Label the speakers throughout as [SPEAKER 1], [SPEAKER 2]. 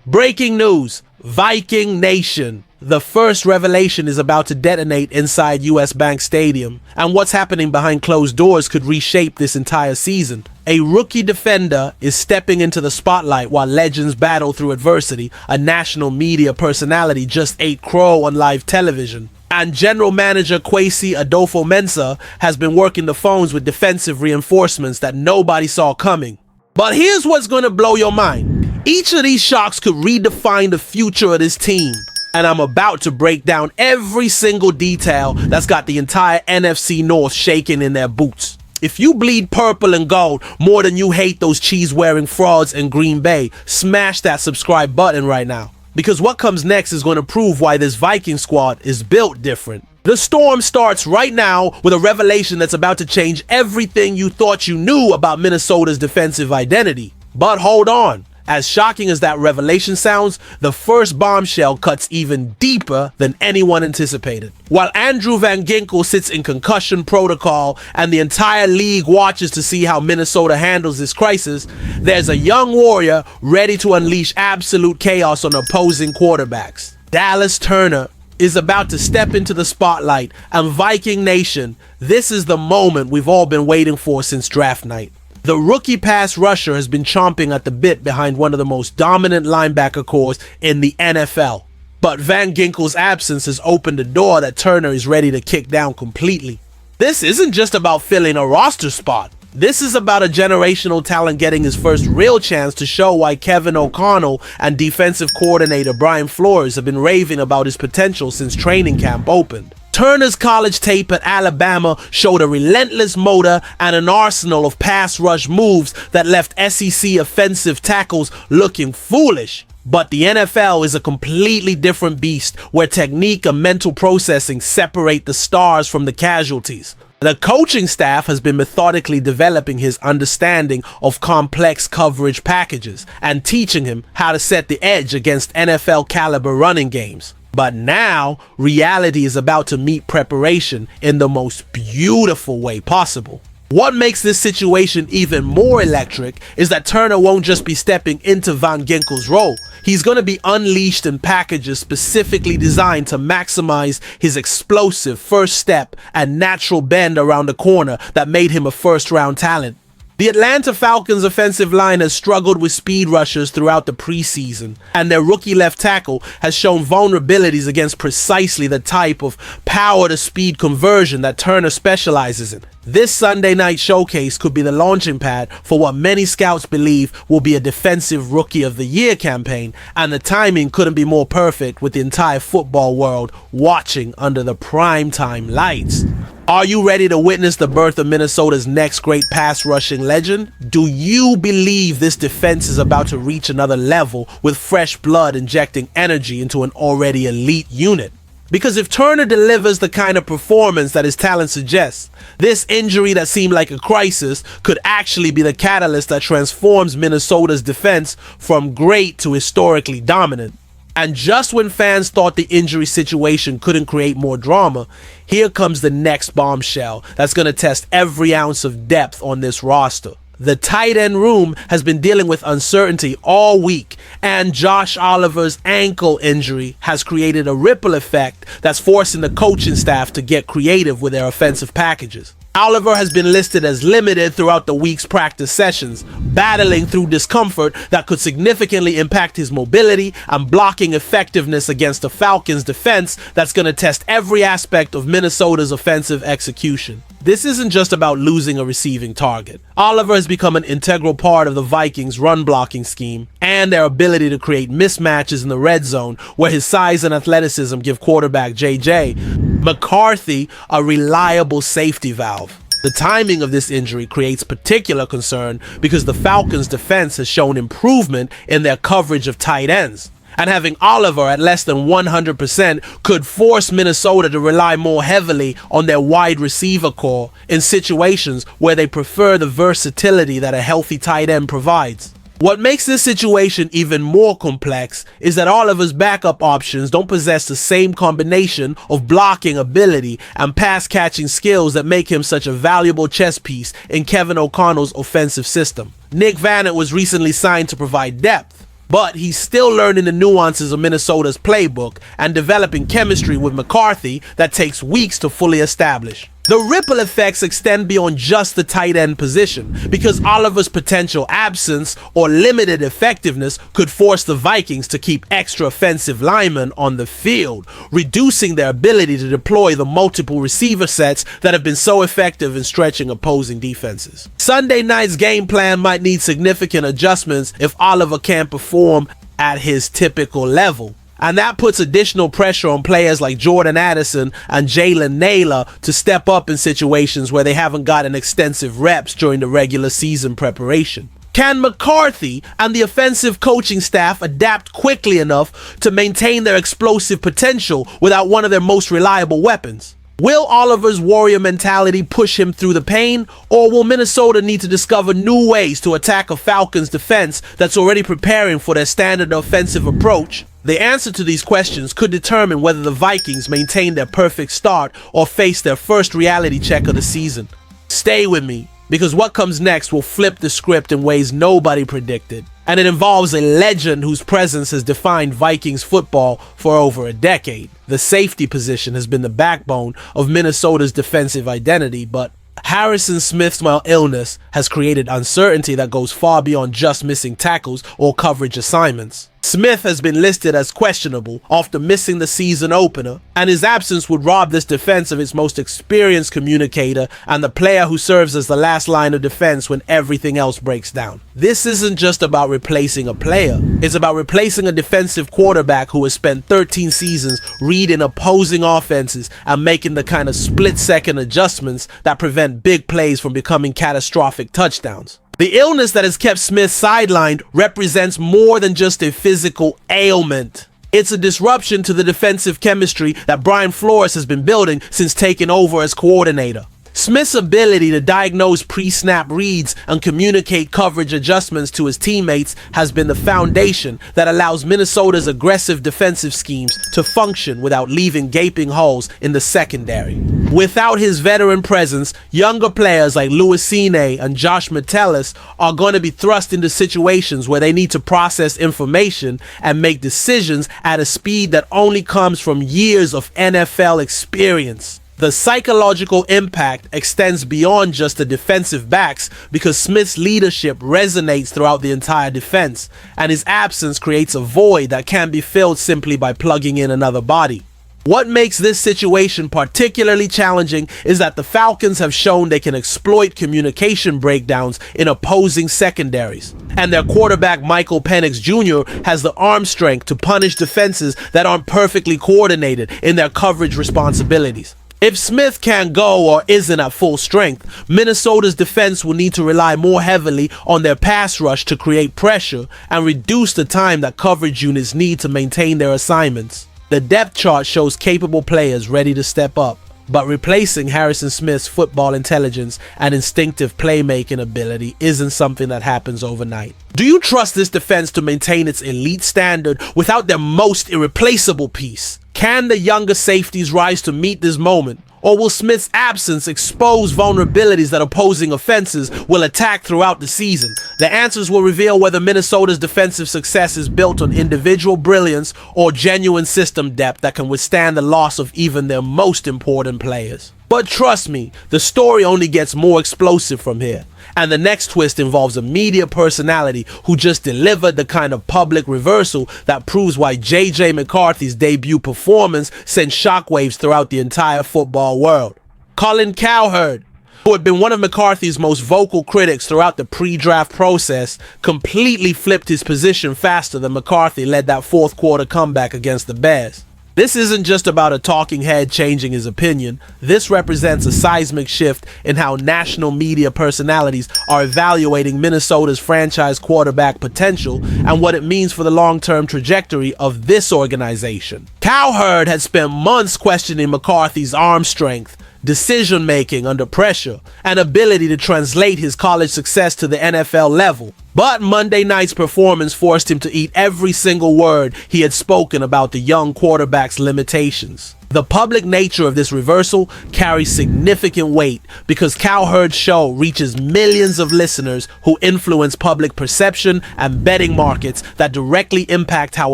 [SPEAKER 1] Breaking news, Viking Nation. The first revelation is about to detonate inside US Bank Stadium, and what's happening behind closed doors could reshape this entire season. A rookie defender is stepping into the spotlight while legends battle through adversity. A national media personality just ate crow on live television. And general manager Kwesi Adolfo-Mensah has been working the phones with defensive reinforcements that nobody saw coming. But here's what's going to blow your mind. Each of these shocks could redefine the future of this team. And I'm about to break down every single detail that's got the entire NFC North shaking in their boots. If you bleed purple and gold more than you hate those cheese-wearing frauds in Green Bay, smash that subscribe button right now. Because what comes next is going to prove why this Viking squad is built different. The storm starts right now with a revelation that's about to change everything you thought you knew about Minnesota's defensive identity. But hold on. As shocking as that revelation sounds, the first bombshell cuts even deeper than anyone anticipated. While Andrew Van Ginkel sits in concussion protocol and the entire league watches to see how Minnesota handles this crisis, there's a young warrior ready to unleash absolute chaos on opposing quarterbacks. Dallas Turner is about to step into the spotlight, and Viking Nation, this is the moment we've all been waiting for since draft night. The rookie pass rusher has been chomping at the bit behind one of the most dominant linebacker corps in the NFL. But Van Ginkel's absence has opened a door that Turner is ready to kick down completely. This isn't just about filling a roster spot. This is about a generational talent getting his first real chance to show why Kevin O'Connell and defensive coordinator Brian Flores have been raving about his potential since training camp opened. Turner's college tape at Alabama showed a relentless motor and an arsenal of pass rush moves that left SEC offensive tackles looking foolish. But the NFL is a completely different beast where technique and mental processing separate the stars from the casualties. The coaching staff has been methodically developing his understanding of complex coverage packages and teaching him how to set the edge against NFL caliber running games. But now, reality is about to meet preparation in the most beautiful way possible. What makes this situation even more electric is that Turner won't just be stepping into Van Ginkel's role. He's going to be unleashed in packages specifically designed to maximize his explosive first step and natural bend around the corner that made him a first-round talent. The Atlanta Falcons offensive line has struggled with speed rushers throughout the preseason, and their rookie left tackle has shown vulnerabilities against precisely the type of power-to-speed conversion that Turner specializes in. This Sunday night showcase could be the launching pad for what many scouts believe will be a defensive Rookie of the Year campaign, and the timing couldn't be more perfect with the entire football world watching under the primetime lights. Are you ready to witness the birth of Minnesota's next great pass rushing legend? Do you believe this defense is about to reach another level with fresh blood injecting energy into an already elite unit? Because if Turner delivers the kind of performance that his talent suggests, this injury that seemed like a crisis could actually be the catalyst that transforms Minnesota's defense from great to historically dominant. And just when fans thought the injury situation couldn't create more drama, here comes the next bombshell that's going to test every ounce of depth on this roster. The tight end room has been dealing with uncertainty all week, and Josh Oliver's ankle injury has created a ripple effect that's forcing the coaching staff to get creative with their offensive packages. Oliver has been listed as limited throughout the week's practice sessions, battling through discomfort that could significantly impact his mobility and blocking effectiveness against the Falcons' defense that's going to test every aspect of Minnesota's offensive execution. This isn't just about losing a receiving target. Oliver has become an integral part of the Vikings' run-blocking scheme and their ability to create mismatches in the red zone where his size and athleticism give quarterback J.J. McCarthy a reliable safety valve. The timing of this injury creates particular concern because the Falcons' defense has shown improvement in their coverage of tight ends. And having Oliver at less than 100% could force Minnesota to rely more heavily on their wide receiver core in situations where they prefer the versatility that a healthy tight end provides. What makes this situation even more complex is that Oliver's backup options don't possess the same combination of blocking ability and pass-catching skills that make him such a valuable chess piece in Kevin O'Connell's offensive system. Nick Vannett was recently signed to provide depth, But he's still learning the nuances of Minnesota's playbook and developing chemistry with McCarthy that takes weeks to fully establish. The ripple effects extend beyond just the tight end position, because Oliver's potential absence or limited effectiveness could force the Vikings to keep extra offensive linemen on the field, reducing their ability to deploy the multiple receiver sets that have been so effective in stretching opposing defenses. Sunday night's game plan might need significant adjustments if Oliver can't perform at his typical level. And that puts additional pressure on players like Jordan Addison and Jalen Naylor to step up in situations where they haven't gotten extensive reps during the regular season preparation. Can McCarthy and the offensive coaching staff adapt quickly enough to maintain their explosive potential without one of their most reliable weapons? Will Oliver's warrior mentality push him through the pain, or will Minnesota need to discover new ways to attack a Falcons defense that's already preparing for their standard offensive approach? The answer to these questions could determine whether the Vikings maintain their perfect start or face their first reality check of the season. Stay with me, because what comes next will flip the script in ways nobody predicted, and it involves a legend whose presence has defined Vikings football for over a decade. The safety position has been the backbone of Minnesota's defensive identity, but Harrison Smith's illness has created uncertainty that goes far beyond just missing tackles or coverage assignments. Smith has been listed as questionable after missing the season opener, and his absence would rob this defense of its most experienced communicator and the player who serves as the last line of defense when everything else breaks down. This isn't just about replacing a player, it's about replacing a defensive quarterback who has spent 13 seasons reading opposing offenses and making the kind of split-second adjustments that prevent big plays from becoming catastrophic touchdowns. The illness that has kept Smith sidelined represents more than just a physical ailment. It's a disruption to the defensive chemistry that Brian Flores has been building since taking over as coordinator. Smith's ability to diagnose pre-snap reads and communicate coverage adjustments to his teammates has been the foundation that allows Minnesota's aggressive defensive schemes to function without leaving gaping holes in the secondary. Without his veteran presence, younger players like Louis Cine and Josh Metellus are going to be thrust into situations where they need to process information and make decisions at a speed that only comes from years of NFL experience. The psychological impact extends beyond just the defensive backs because Smith's leadership resonates throughout the entire defense, and his absence creates a void that can't be filled simply by plugging in another body. What makes this situation particularly challenging is that the Falcons have shown they can exploit communication breakdowns in opposing secondaries, and their quarterback Michael Penix Jr. has the arm strength to punish defenses that aren't perfectly coordinated in their coverage responsibilities. If Smith can't go or isn't at full strength, Minnesota's defense will need to rely more heavily on their pass rush to create pressure and reduce the time that coverage units need to maintain their assignments. The depth chart shows capable players ready to step up, but replacing Harrison Smith's football intelligence and instinctive playmaking ability isn't something that happens overnight. Do you trust this defense to maintain its elite standard without their most irreplaceable piece? Can the younger safeties rise to meet this moment? Or will Smith's absence expose vulnerabilities that opposing offenses will attack throughout the season? The answers will reveal whether Minnesota's defensive success is built on individual brilliance or genuine system depth that can withstand the loss of even their most important players. But trust me, the story only gets more explosive from here. And the next twist involves a media personality who just delivered the kind of public reversal that proves why J.J. McCarthy's debut performance sent shockwaves throughout the entire football world. Colin Cowherd, who had been one of McCarthy's most vocal critics throughout the pre-draft process, completely flipped his position faster than McCarthy led that fourth quarter comeback against the Bears. This isn't just about a talking head changing his opinion. This represents a seismic shift in how national media personalities are evaluating Minnesota's franchise quarterback potential and what it means for the long-term trajectory of this organization. Cowherd had spent months questioning McCarthy's arm strength, decision-making under pressure, and ability to translate his college success to the NFL level. But Monday night's performance forced him to eat every single word he had spoken about the young quarterback's limitations. The public nature of this reversal carries significant weight because Cowherd's show reaches millions of listeners who influence public perception and betting markets that directly impact how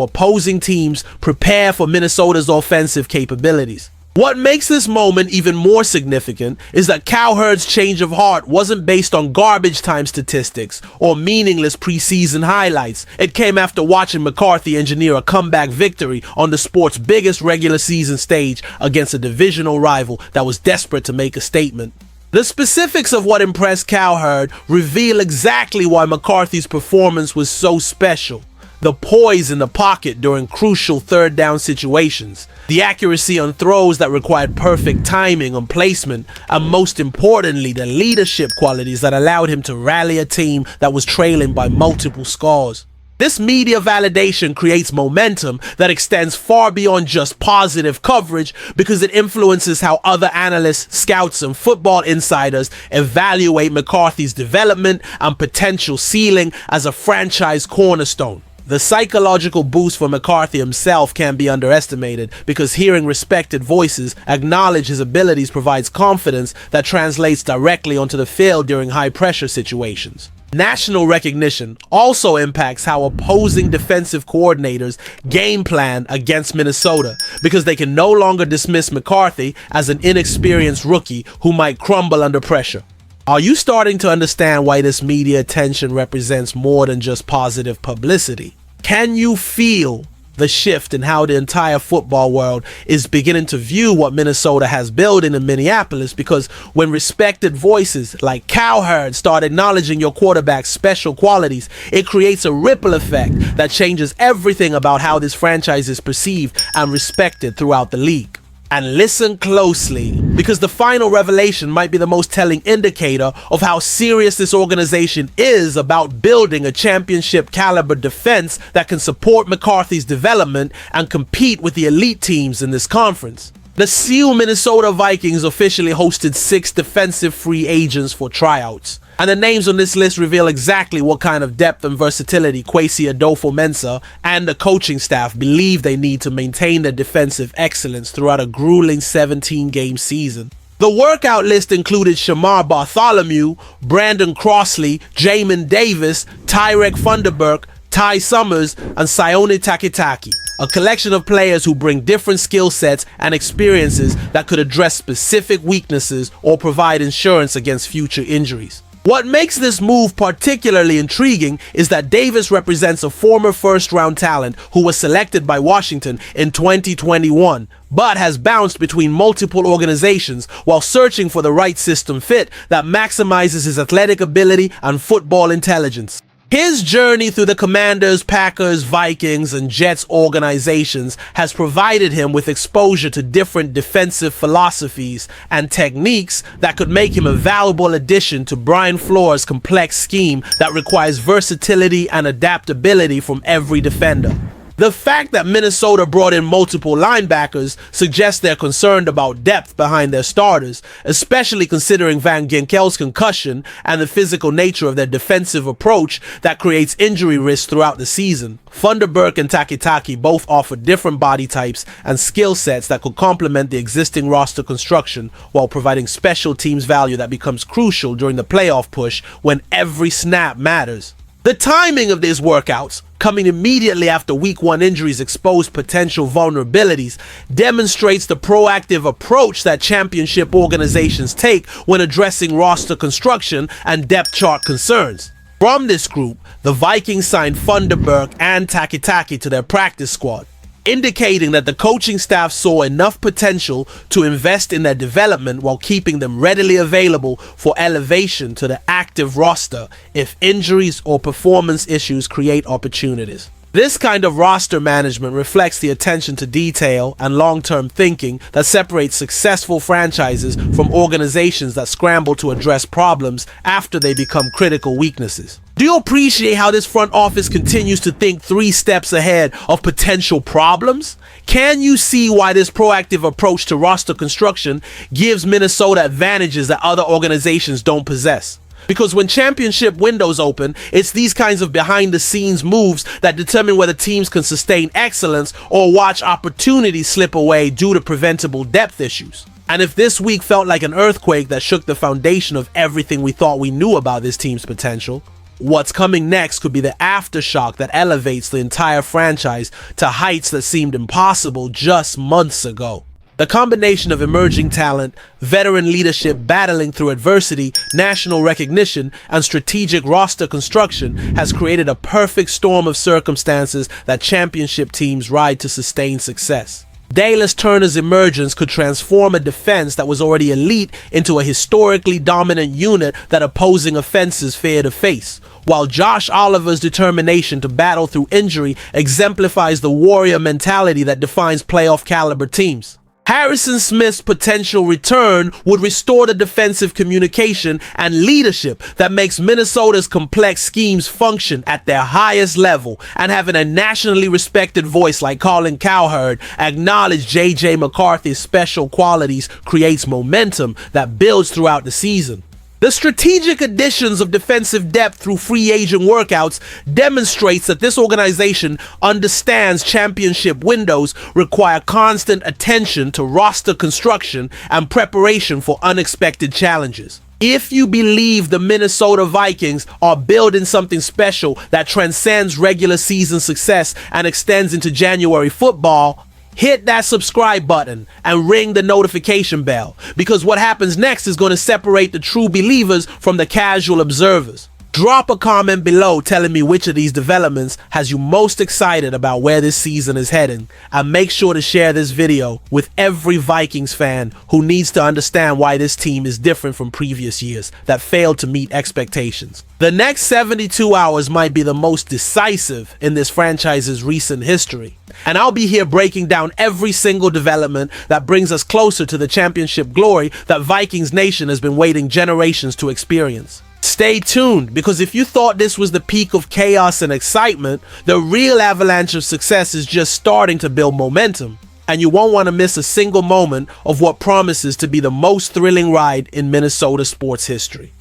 [SPEAKER 1] opposing teams prepare for Minnesota's offensive capabilities. What makes this moment even more significant is that Cowherd's change of heart wasn't based on garbage time statistics or meaningless preseason highlights. It came after watching McCarthy engineer a comeback victory on the sport's biggest regular season stage against a divisional rival that was desperate to make a statement. The specifics of what impressed Cowherd reveal exactly why McCarthy's performance was so special. The poise in the pocket during crucial third down situations, the accuracy on throws that required perfect timing on placement, and most importantly, the leadership qualities that allowed him to rally a team that was trailing by multiple scores. This media validation creates momentum that extends far beyond just positive coverage because it influences how other analysts, scouts, and football insiders evaluate McCarthy's development and potential ceiling as a franchise cornerstone. The psychological boost for McCarthy himself can't be underestimated because hearing respected voices acknowledge his abilities provides confidence that translates directly onto the field during high-pressure situations. National recognition also impacts how opposing defensive coordinators game plan against Minnesota because they can no longer dismiss McCarthy as an inexperienced rookie who might crumble under pressure. Are you starting to understand why this media attention represents more than just positive publicity? Can you feel the shift in how the entire football world is beginning to view what Minnesota has built in Minneapolis? Because when respected voices like Cowherd start acknowledging your quarterback's special qualities, it creates a ripple effect that changes everything about how this franchise is perceived and respected throughout the league. And listen closely, because the final revelation might be the most telling indicator of how serious this organization is about building a championship caliber defense that can support McCarthy's development and compete with the elite teams in this conference. The SEAL Minnesota Vikings officially hosted 6 defensive free agents for tryouts. And the names on this list reveal exactly what kind of depth and versatility Kwesi Adolfo-Mensah and the coaching staff believe they need to maintain their defensive excellence throughout a grueling 17-game season. The workout list included Shamar Bartholomew, Brandon Crossley, Jamin Davis, Tyrek Funderburk, Ty Summers, and Sione Takitaki, a collection of players who bring different skill sets and experiences that could address specific weaknesses or provide insurance against future injuries. What makes this move particularly intriguing is that Davis represents a former first-round talent who was selected by Washington in 2021, but has bounced between multiple organizations while searching for the right system fit that maximizes his athletic ability and football intelligence. His journey through the Commanders, Packers, Vikings, and Jets organizations has provided him with exposure to different defensive philosophies and techniques that could make him a valuable addition to Brian Flores' complex scheme that requires versatility and adaptability from every defender. The fact that Minnesota brought in multiple linebackers suggests they're concerned about depth behind their starters, especially considering Van Ginkel's concussion and the physical nature of their defensive approach that creates injury risk throughout the season. Funderburk and Takitaki both offer different body types and skill sets that could complement the existing roster construction while providing special teams value that becomes crucial during the playoff push when every snap matters. The timing of these workouts, coming immediately after Week 1 injuries exposed potential vulnerabilities, demonstrates the proactive approach that championship organizations take when addressing roster construction and depth chart concerns. From this group, the Vikings signed Funderburk and Takitaki to their practice squad, indicating that the coaching staff saw enough potential to invest in their development while keeping them readily available for elevation to the active roster if injuries or performance issues create opportunities. This kind of roster management reflects the attention to detail and long-term thinking that separates successful franchises from organizations that scramble to address problems after they become critical weaknesses. Do you appreciate how this front office continues to think 3 steps ahead of potential problems? Can you see why this proactive approach to roster construction gives Minnesota advantages that other organizations don't possess? Because when championship windows open, it's these kinds of behind-the-scenes moves that determine whether teams can sustain excellence or watch opportunities slip away due to preventable depth issues. And if this week felt like an earthquake that shook the foundation of everything we thought we knew about this team's potential, what's coming next could be the aftershock that elevates the entire franchise to heights that seemed impossible just months ago. The combination of emerging talent, veteran leadership battling through adversity, national recognition, and strategic roster construction has created a perfect storm of circumstances that championship teams ride to sustain success. Dallas Turner's emergence could transform a defense that was already elite into a historically dominant unit that opposing offenses fear to face, while Josh Oliver's determination to battle through injury exemplifies the warrior mentality that defines playoff caliber teams. Harrison Smith's potential return would restore the defensive communication and leadership that makes Minnesota's complex schemes function at their highest level, and having a nationally respected voice like Colin Cowherd acknowledge J.J. McCarthy's special qualities creates momentum that builds throughout the season. The strategic additions of defensive depth through free agent workouts demonstrates that this organization understands championship windows require constant attention to roster construction and preparation for unexpected challenges. If you believe the Minnesota Vikings are building something special that transcends regular season success and extends into January football, hit that subscribe button and ring the notification bell, because what happens next is going to separate the true believers from the casual observers. Drop a comment below telling me which of these developments has you most excited about where this season is heading, and make sure to share this video with every Vikings fan who needs to understand why this team is different from previous years that failed to meet expectations. The next 72 hours might be the most decisive in this franchise's recent history, and I'll be here breaking down every single development that brings us closer to the championship glory that Vikings Nation has been waiting generations to experience. Stay tuned, because if you thought this was the peak of chaos and excitement, the real avalanche of success is just starting to build momentum, and you won't want to miss a single moment of what promises to be the most thrilling ride in Minnesota sports history.